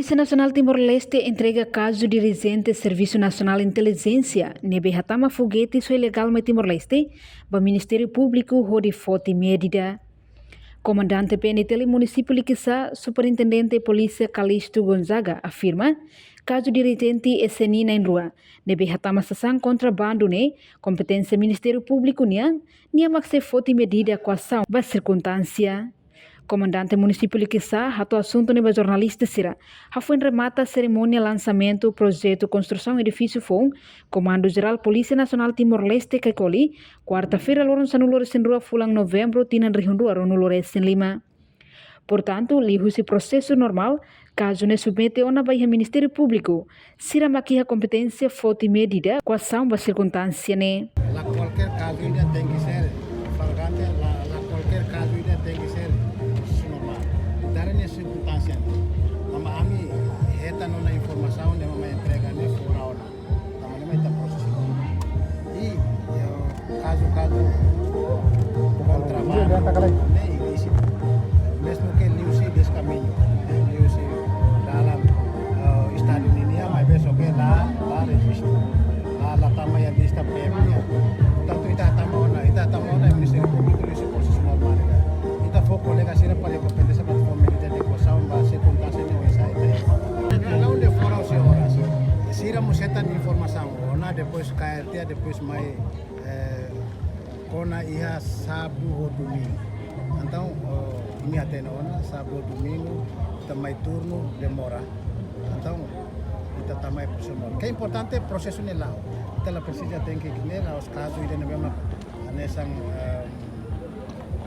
Polícia Nacional Timor-Leste entrega caso dirigente Serviço Nacional de Inteligência, nebe hatama foguete so ilegal ma Timor-Leste, ba Ministério Público hodi foti medida. Comandante PNTL Município Liquiçá, Superintendente Polícia Calixto Gonzaga, afirma caso dirigente SNI na rua, nebe hatama sasang contrabando ne, competência Ministério Público niang, nia makse foti medida coação ba circunstância. Comandante Município Liquiçá, rato assunto neba jornalista Sira, foi remata a cerimônia lançamento projeto construção edifício FON, Comando Geral Polícia Nacional Timor-Leste Kaikoli, quarta-feira lorong sanulores em rua fulang novembro tinan rihundua ronulores em Lima. Portanto, lihu-se processo normal, caso ne submete ona baia Ministério Público, Sira maquiha competência foti medida com ação ba circunstância ne. La qualquer caso ainda tem que ser, falgante, la qualquer caso ainda tem que ser normal. Dar nessa circunstância, nama ami heta nona informação ne mama entrega ne fora ona, nama ne meta processo. E caso contrabando, ne ilícito, mesmo que liu-se desse caminho, liu-se dalam estado ini, mas besok que lá registro, lá também a lista PM-nya. Portanto, kita tamona Ministério Público liu-se processo normal. Kita foco legasira para competência para formalizar de coação ba circunstância ne wesa ita. Lá onde fora os horas, sira museta informação, ona depois KRT depois mai kona ia sábado ou domingo. Então, ini atena ona sábado ou domingo, também turno demora. Então, kita também processo. Que é importante é processo lá. Então, a precisa tem que ir aos casos e de mesma nessa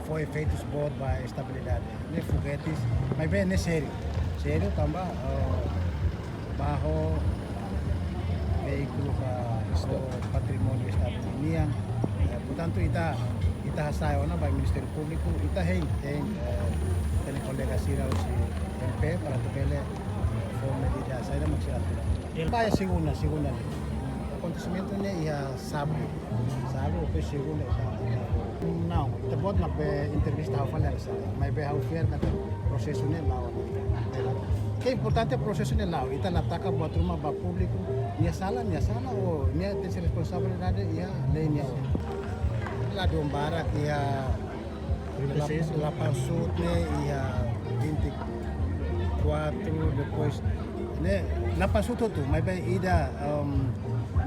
foi feito sport para estabilidade, né foguetes, mas bem é sério também barro veículo para o patrimônio do Estado de União. Portanto, ita sai ona by Ministério Público, ita tem colega Sira o MP para tubele for medida sai da maksud. Vai segunda. Acontecimento ne ia sábado depois segunda. Não, ita pode na entrevista ao falar mas be ao fiar na processo ne lá. Que é importante é processo ne lá. Ita nataka buat rumah ba público, nia sala ou nia tem responsabilidade ia lei lá do Umbara ia lapan sute ia 24 depois né lapan sute tu mas bem ida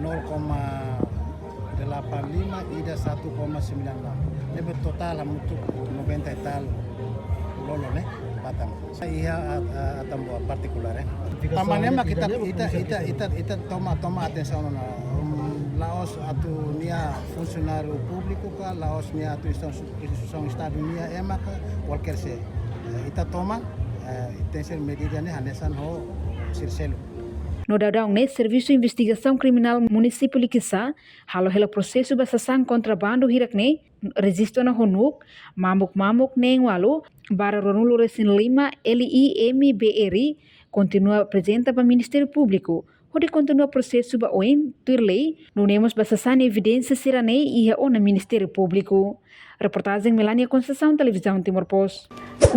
0,85 ida 1,96 lebih total untuk 90 e tal lolo né batang ia tambah partikular tamanema kita toma atenção na Laos atau nia funcionário público ka Laos nia atau instituição Estado nia maka qualquer se ita toma tem ser medida ne hanesan ho sirselo. No dadang ne Serviço de Investigação Criminal Município Liquiçá, halo processo basasang contrabando hirak ne registro na honuk mamuk ne walu bara ronulo resin 5 LIMBRI continua apresenta para Ministério Público. Onde continua processo ba oin turlei, nunemos basasan evidência siranei ia ona Ministério Público. Reportagem Melania Conceição, Televisão Timor Post.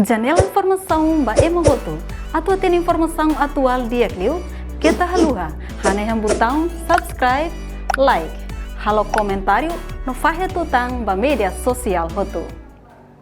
Janela informação ba emogoto. Atua tem informação atual dia kliu, kita haluha. Haneham botão subscribe, like. Halo comentário no fahe tutang ba media sosial hotu.